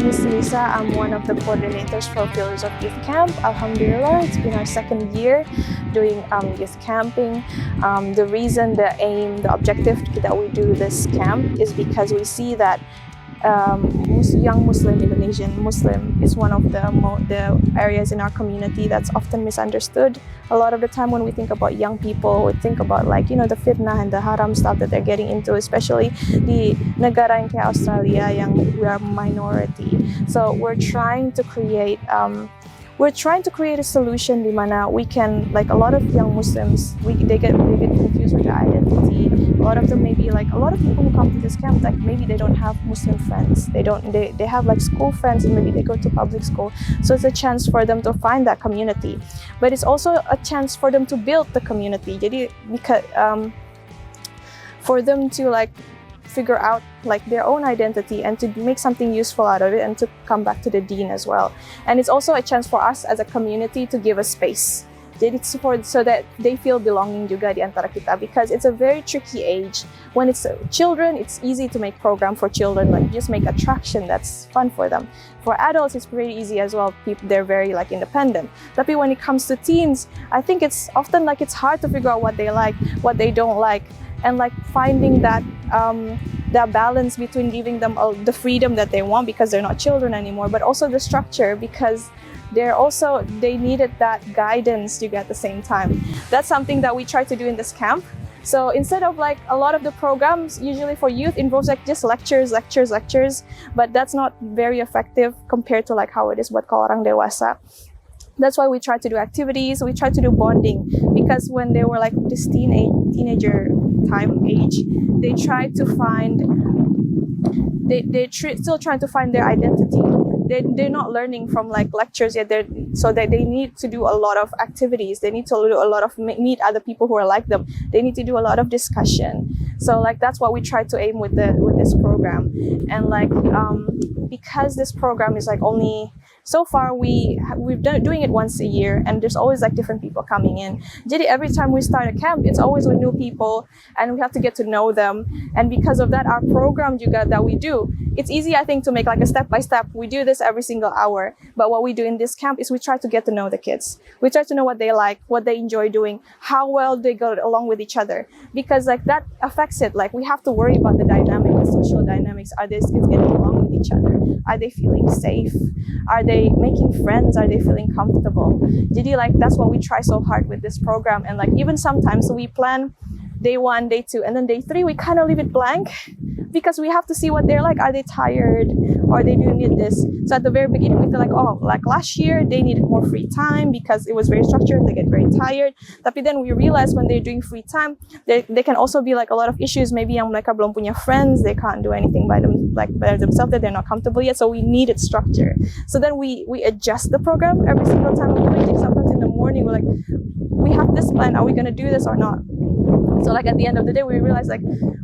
Miss Lisa. I'm one of the coordinators for Pillars of Youth Camp. Alhamdulillah, it's been our second year doing youth camping. The reason, the aim, the objective that we do this camp is because we see that young Muslim, Indonesian Muslim is one of the areas in our community that's often misunderstood. A lot of the time when we think about young people, we think about the fitnah and the haram stuff that they're getting into, especially di negara yang kayak Australia yang we are minority. So we're trying to create a solution di mana we can, a lot of young Muslims, they get confused with their identity. A lot of them maybe a lot of people who come to this camp, maybe they don't have Muslim friends. They have school friends and maybe they go to public school. So it's a chance for them to find that community. But it's also a chance for them to build the community. Jadi for them to figure out their own identity and to make something useful out of it and to come back to the deen as well. And it's also a chance for us as a community to give a space. Jadi so that they feel belonging juga di antara kita, because it's a very tricky age. When it's children, it's easy to make program for children, just make attraction that's fun for them. For adults, it's pretty easy as well. They're very independent. But when it comes to teens, I think it's often it's hard to figure out what they like, what they don't like, and finding that balance between giving them the freedom that they want because they're not children anymore, but also the structure because they needed that guidance to get at the same time. That's something that we try to do in this camp. So instead of a lot of the programs usually for youth involves just lectures, but that's not very effective compared to how it is buat kalau orang dewasa. That's why we try to do activities, we try to do bonding, because when they were this teenager time age, they try to find, still trying to find their identity. They're not learning from lectures yet, so that they need to do a lot of activities. They need to do a lot of meet other people who are like them. They need to do a lot of discussion. So that's what we try to aim with this program. And because this program is only so far we've done doing it once a year, and there's always different people coming in. Jadi every time we start a camp, it's always with new people and we have to get to know them. And because of that, our program juga that we do, it's easy, I think, to make a step by step. We do this every single hour, but what we do in this camp is we try to get to know the kids. We try to know what they like, what they enjoy doing, how well they go along with each other, because that affects it. We have to worry about the social dynamics. Are these kids getting along with each other? Are they feeling safe? Are they making friends? Are they feeling comfortable? Jadi that's what we try so hard with this program. And even sometimes we plan day 1, day 2, and then day 3 we kind of leave it blank because we have to see what they're like. Are they tired, or they do need this? So at the very beginning we feel last year they needed more free time because it was very structured and they get very tired. Tapi then we realize when they're doing free time, they can also be a lot of issues. Maybe yang mereka belum punya friends, they can't do anything by themselves, that they're not comfortable yet. So we needed structure. So then we adjust the program every single time we do it. Sometimes in the morning we're we have this plan. Are we going to do this or not? So at the end of the day, we realize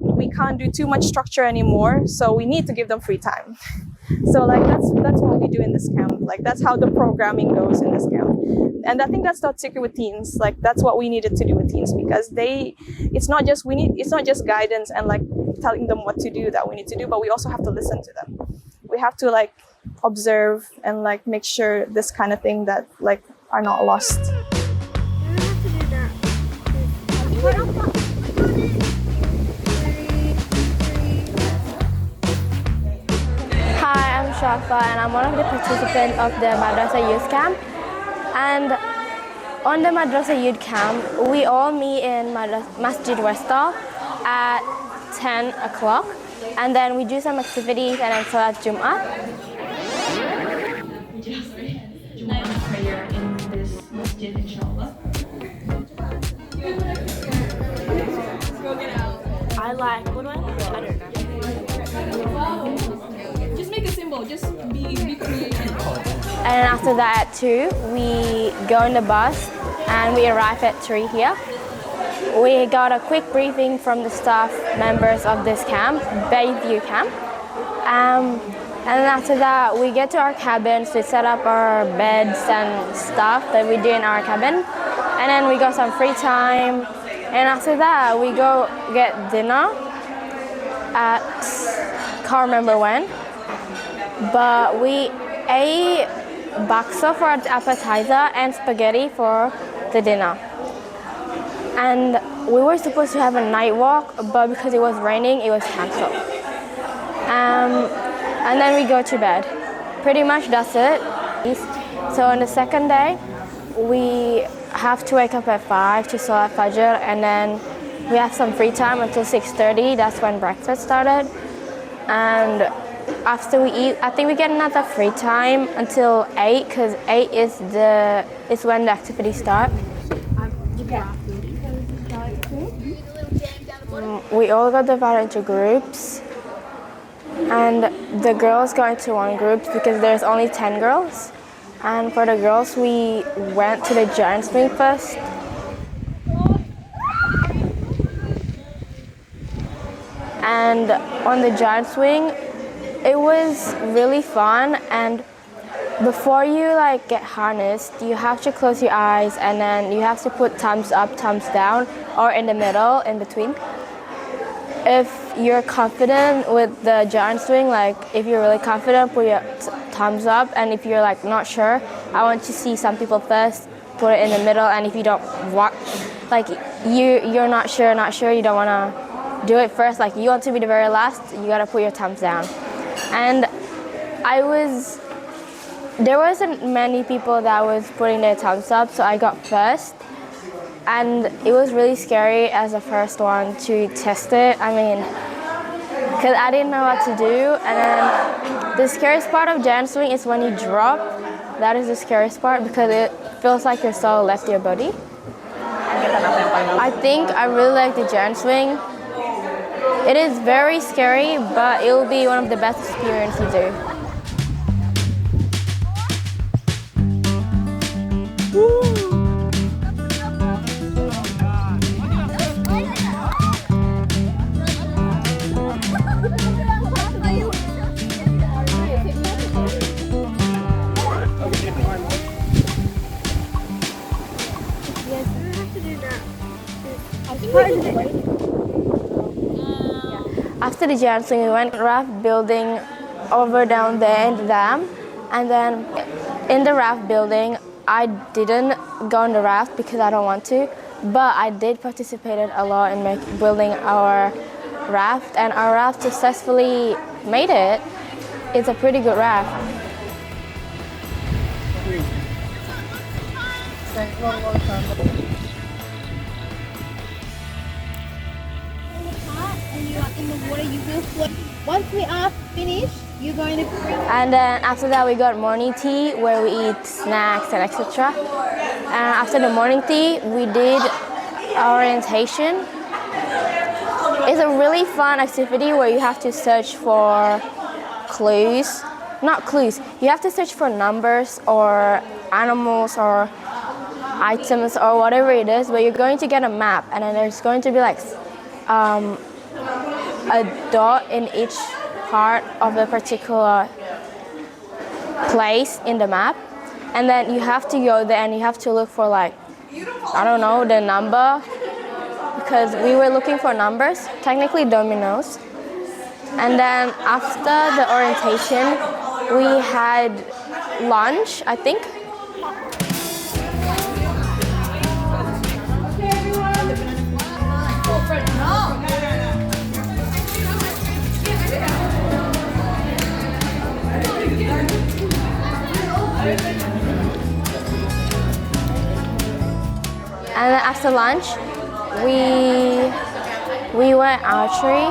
we can't do too much structure anymore. So we need to give them free time. So that's what we do in this camp. That's how the programming goes in this camp. And I think that's not secret with teens. That's what we needed to do with teens, because it's not just guidance and telling them what to do that we need to do, but we also have to listen to them. We have to observe and make sure this kind of thing that are not lost. Hi, I'm Shafa and I'm one of the participants of the Madrasah Youth Camp. And on the Madrasah Youth Camp, we all meet in Masjid Westall at 10 o'clock. And then we do some activities and then Salat Jum'ah. We just Jum'ah prayer in this masjid, inshallah. I don't know. Just make a symbol, just be creative. And after that too, we go in the bus and we arrive at 3 here. We got a quick briefing from the staff members of this camp, Bayview camp. And then after that, we get to our cabins, we set up our beds and stuff that we do in our cabin. And then we got some free time. And after that, we go get dinner at, can't remember when. but we ate bakso for the appetizer and spaghetti for the dinner. And we were supposed to have a night walk, but because it was raining, it was cancelled. And then we go to bed. Pretty much that's it. So on the second day, we have to wake up at 5 to Salat Fajr, and then we have some free time until 6:30. That's when breakfast started. And after we eat, I think we get another free time until 8, because 8 is when the activities start. We all got divided into groups, and the girls go into one group because there's only 10 girls. And for the girls, we went to the giant swing first. And on the giant swing, it was really fun. And before you get harnessed, you have to close your eyes, and then you have to put thumbs up, thumbs down, or in the middle, in between. If you're confident with the giant swing, if you're really confident, put your thumbs up. And if you're not sure, I want to see some people first, put it in the middle. And if you don't walk, you're not sure, you don't want to do it first, you want to be the very last, you got to put your thumbs down. And there wasn't many people that was putting their thumbs up, so I got first. And it was really scary as the first one to test it. Because I didn't know what to do. And then the scariest part of giant swing is when you drop. That is the scariest part, because it feels like your soul left your body. I think I really like the giant swing. It is very scary, but it will be one of the best experiences you do. After the giant swing, we went raft building over down there in the dam. And then in the raft building, I didn't go on the raft because I don't want to, but I did participate a lot in building our raft, and our raft successfully made it. It's a pretty good raft. And you are in the water, you will float. Once we are finished, you're going to bring. And then after that, we got morning tea where we eat snacks and etc. And after the morning tea, we did orientation. It's a really fun activity where you have to search for clues. Not clues, you have to search for numbers or animals or items or whatever it is, but you're going to get a map, and then there's going to be a dot in each part of a particular place in the map, and then you have to go there and you have to look for I don't know, the number, because we were looking for numbers, technically dominoes. And then after the orientation, we had lunch, I think. And then after lunch, we went archery.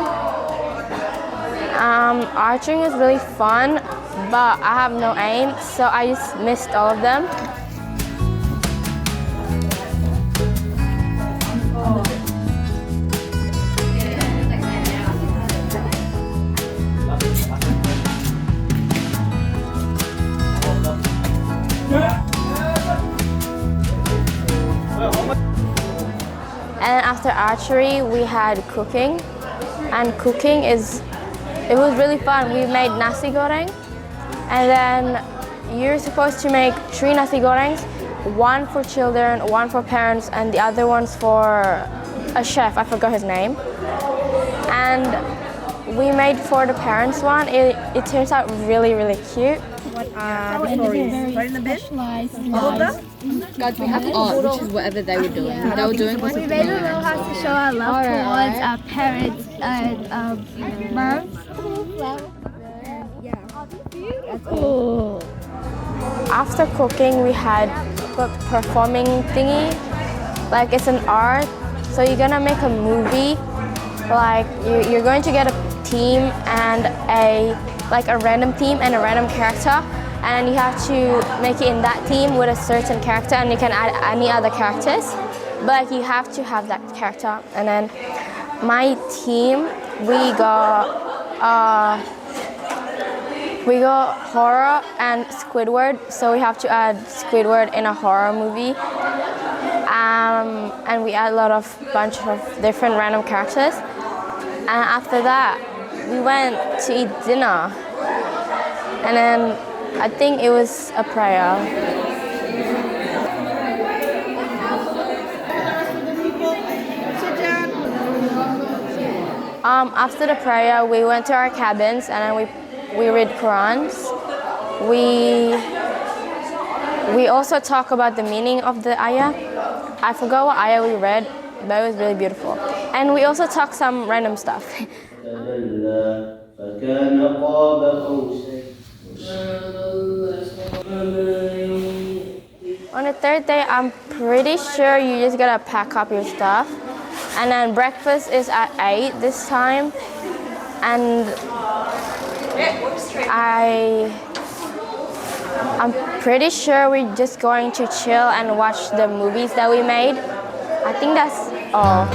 Archery is really fun, but I have no aim, so I just missed all of them. And after archery, we had cooking, and it was really fun. We made nasi goreng, and then you're supposed to make 3 nasi gorengs, one for children, one for parents, and the other one's for a chef, I forgot his name. And we made for the parents one. It turns out really, really cute. What are the stories? What in the bin? All of them? Guys, we have art, which is whatever they were doing. They were doing like We made a little house to show our love towards our parents and moms. After cooking, we had a performing thingy. Like it's an art. So you're gonna make a movie. Like you're going to get a team and a random team and a random character, and you have to make it in that team with a certain character, and you can add any other characters, but you have to have that character. And then my team, we got horror and Squidward, so we have to add Squidward in a horror movie. And we add a bunch of different random characters. And after that, we went to eat dinner. And then I think it was a prayer. After the prayer, we went to our cabins and then we read Qurans. We also talk about the meaning of the ayah. I forgot what ayah we read, but it was really beautiful. And we also talk some random stuff. On the third day, I'm pretty sure you just gotta pack up your stuff. And then breakfast is at 8 this time. And I'm pretty sure we're just going to chill and watch the movies that we made. I think that's all.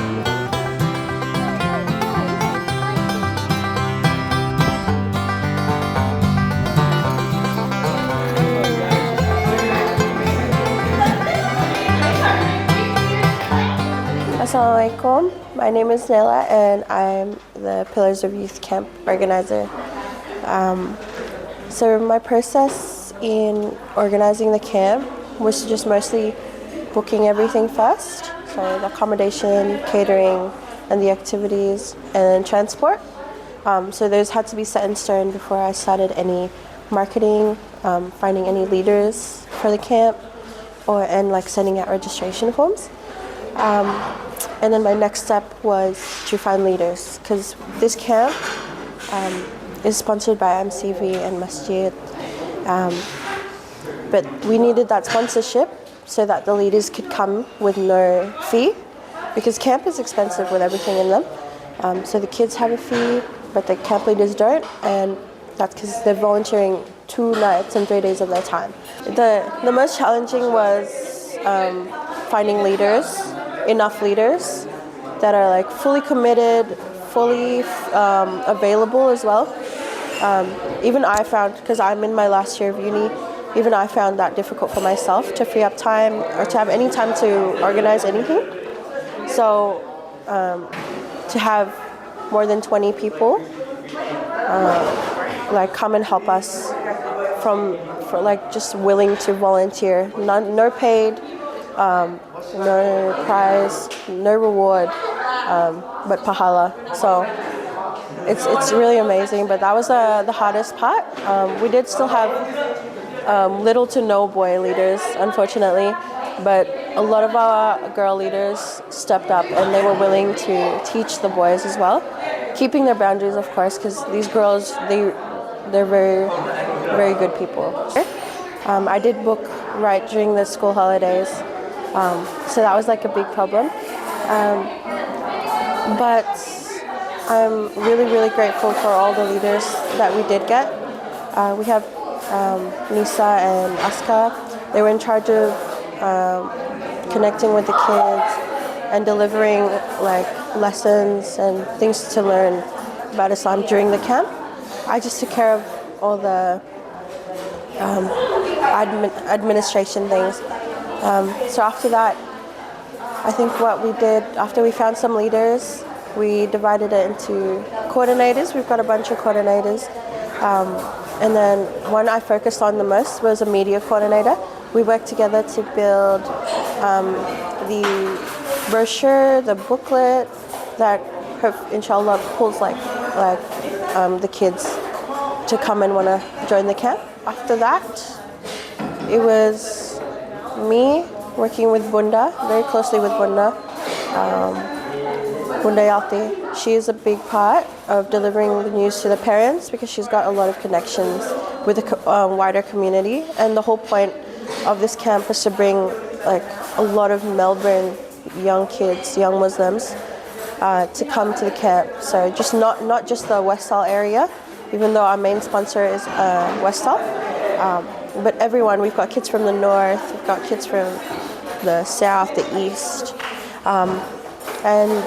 Assalamualaikum. My name is Nela and I'm the Pillars of Youth Camp organizer. So my process in organizing the camp was just mostly booking everything first. So the accommodation, catering, and the activities, and transport. So those had to be set in stone before I started any marketing, finding any leaders for the camp, and sending out registration forms. And then my next step was to find leaders, because this camp is sponsored by MCV and Masjid. But we needed that sponsorship so that the leaders could come with no fee, because camp is expensive with everything in them. So the kids have a fee, but the camp leaders don't, and that's because they're volunteering 2 nights and 3 days of their time. The most challenging was finding leaders, enough leaders that are fully committed, fully available as well. Even I found, because I'm in my last year of uni, even I found that difficult for myself to free up time or to have any time to organize anything. So to have more than 20 people come and help us for just willing to volunteer, no paid, no prize, no reward, but pahala. So it's really amazing, but that was the hardest part. We did still have little to no boy leaders, unfortunately, but a lot of our girl leaders stepped up and they were willing to teach the boys as well, keeping their boundaries, of course, because these girls, they're very, very good people. I did book right during the school holidays, so that was a big problem. But I'm really, really grateful for all the leaders that we did get. We have Nisa and Aska. They were in charge of connecting with the kids and delivering lessons and things to learn about Islam during the camp. I just took care of all the administration things. So after that, I think what we did, after we found some leaders, we divided it into coordinators. We've got a bunch of coordinators. And then one I focused on the most was a media coordinator. We worked together to build the brochure, the booklet that inshallah pulls the kids to come and want to join the camp. After that, it was me working with Bunda, very closely with Bunda. Bunda Yalti, she is a big part of delivering the news to the parents because she's got a lot of connections with the wider community. And the whole point of this camp is to bring like a lot of Melbourne young kids, young Muslims, to come to the camp. So just not just the Westall area, even though our main sponsor is Westall, but everyone. We've got kids from the north, we've got kids from the south, the east, and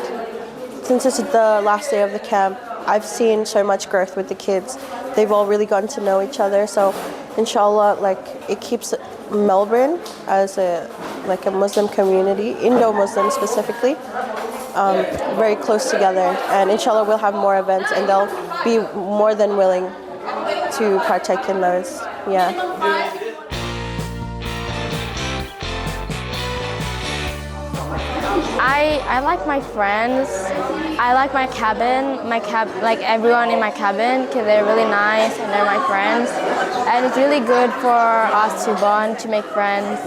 since it's the last day of the camp, I've seen so much growth with the kids. They've all really gotten to know each other. So, inshallah, like it keeps Melbourne as a Muslim community, Indo-Muslim specifically, very close together. And inshallah, we'll have more events, and they'll be more than willing to partake in those. Yeah. I like my friends. I like my cabin, like everyone in my cabin, because they're really nice and they're my friends. And it's really good for us to bond, to make friends.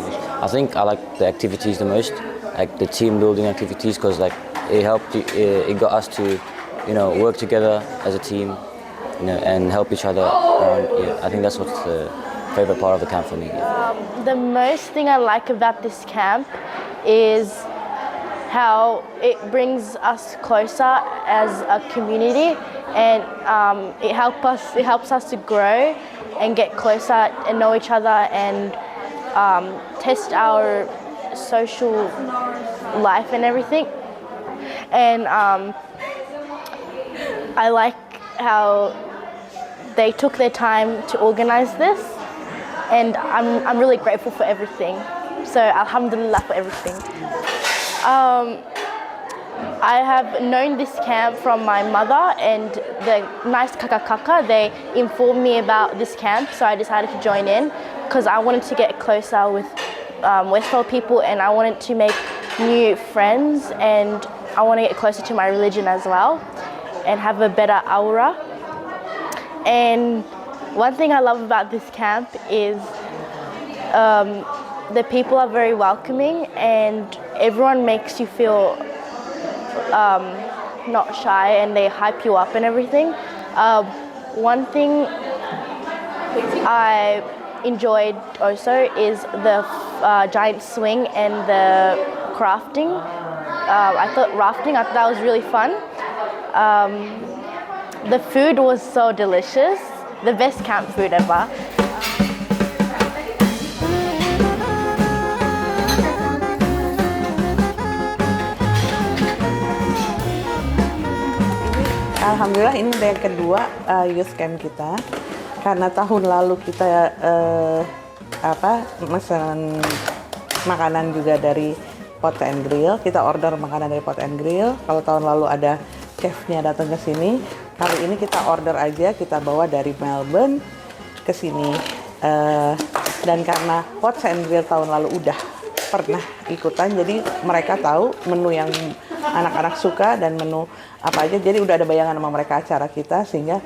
I think I like the activities the most, like the team building activities, because like it it got us to, work together as a team, and help each other. I think that's what's the favorite part of the camp for me. The most thing I like about this camp is how it brings us closer as a community, and it helps us to grow and get closer and know each other and test our social life and everything. And I like how they took their time to organize this, and I'm really grateful for everything. So alhamdulillah for everything. I have known this camp from my mother and the nice kaka. They informed me about this camp, so I decided to join in because I wanted to get closer with Westall people, and I wanted to make new friends, and I want to get closer to my religion as well and have a better aura. And one thing I love about this camp is the people are very welcoming, and everyone makes you feel not shy, and they hype you up and everything. One thing I enjoyed also is the giant swing and the crafting. I thought that was really fun. The food was so delicious, the best camp food ever. Alhamdulillah ini udah yang kedua youth camp kita, karena tahun lalu kita mesen makanan juga dari Pot and Grill. Kita order makanan dari Pot and Grill. Kalau tahun lalu ada chefnya datang ke sini, kali ini kita order aja, kita bawa dari Melbourne ke sini. Dan karena Pot and Grill tahun lalu udah pernah ikutan, jadi mereka tahu menu yang anak-anak suka dan menu apa aja, jadi udah ada bayangan sama mereka acara kita, sehingga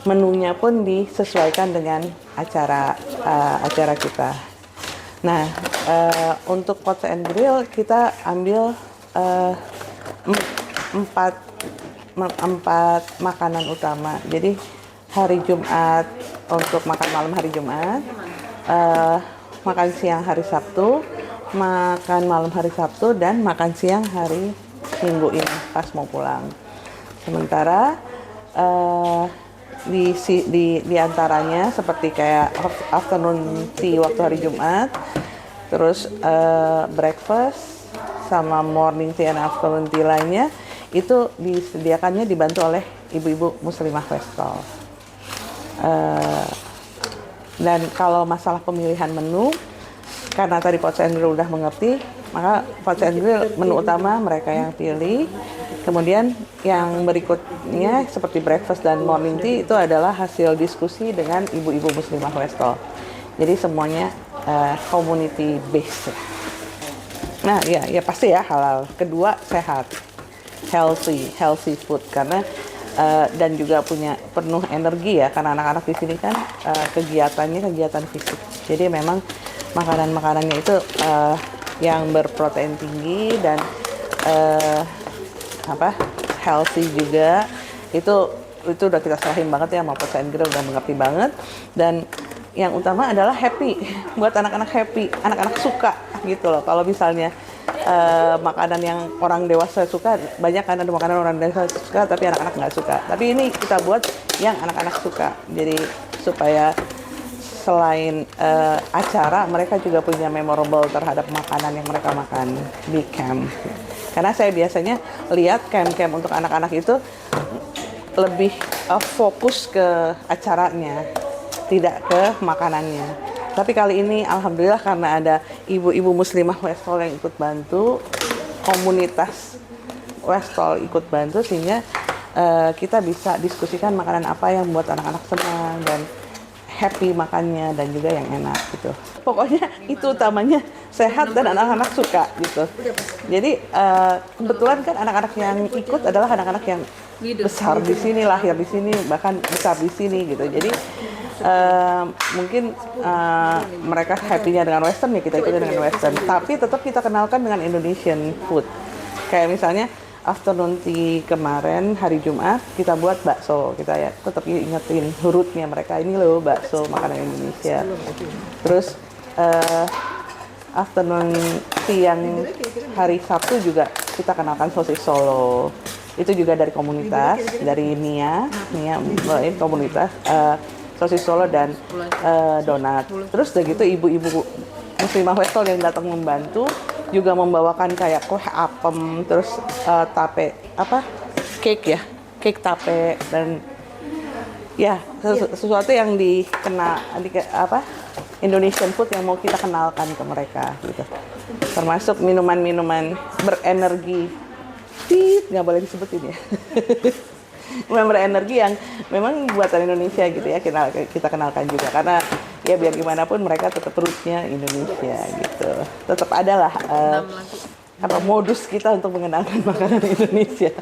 menunya pun disesuaikan dengan acara kita. Nah, untuk Pot and Grill kita ambil 4 makanan utama. Jadi hari Jumat untuk makan malam hari Jumat, makan siang hari Sabtu, makan malam hari Sabtu, dan makan siang hari Minggu ini pas mau pulang. Sementara di antaranya seperti kayak afternoon tea waktu hari Jumat, terus breakfast sama morning tea and afternoon tea lainnya itu disediakannya dibantu oleh ibu-ibu muslimah Westall. Dan kalau masalah pemilihan menu, karena tadi Pot and Grill udah mengerti, maka Pot and Grill menu utama mereka yang pilih. Kemudian yang berikutnya seperti breakfast dan morning tea itu adalah hasil diskusi dengan ibu-ibu muslimah Westall. Jadi semuanya community based. Nah, ya pasti ya halal. Kedua, sehat, healthy food, karena dan juga punya penuh energi ya, karena anak-anak di sini kan kegiatannya kegiatan fisik. Jadi memang makanannya itu yang berprotein tinggi dan healthy juga. Itu udah kita serahin banget ya sama Pot Grill, udah mengerti banget. Dan yang utama adalah happy, buat anak-anak happy, anak-anak suka gitu loh. Kalau misalnya makanan yang orang dewasa suka, banyak kan ada makanan orang dewasa suka tapi anak-anak nggak suka. Tapi ini kita buat yang anak-anak suka. Jadi supaya selain acara, mereka juga punya memorable terhadap makanan yang mereka makan di camp. Karena saya biasanya lihat camp-camp untuk anak-anak itu lebih fokus ke acaranya, tidak ke makanannya. Tapi kali ini alhamdulillah karena ada ibu-ibu muslimah Westall yang ikut bantu, komunitas Westall ikut bantu, sehingga kita bisa diskusikan makanan apa yang buat anak-anak senang dan happy makannya, dan juga yang enak gitu. Pokoknya itu utamanya sehat dan anak-anak suka gitu. Jadi kebetulan kan anak-anak yang ikut adalah anak-anak yang besar di sini, lahir di sini, bahkan besar di sini gitu. Jadi mungkin mereka happy-nya dengan Western, ya kita ikutin dengan Western. Tapi tetap kita kenalkan dengan Indonesian food. Kayak misalnya afternoon tea kemarin hari Jumat kita buat bakso. Kita ya tetap ingetin hurufnya mereka, ini loh bakso makanan Indonesia. Terus afternoon tea yang hari Sabtu juga kita kenalkan sosis Solo. Itu juga dari komunitas, dari Nia komunitas sosis Solo dan donat. Terus udah gitu ibu-ibu muslimah Westall yang datang membantu juga membawakan kayak kue apem, terus tape cake tape, dan ya sesuatu yang Indonesian food yang mau kita kenalkan ke mereka gitu. Termasuk minuman-minuman berenergi, nggak boleh disebutin ya. Minuman berenergi yang memang buatan Indonesia gitu ya, kita kenalkan juga, karena ya biar gimana pun mereka tetap rootnya Indonesia gitu. Tetap adalah modus kita untuk mengenalkan makanan Indonesia.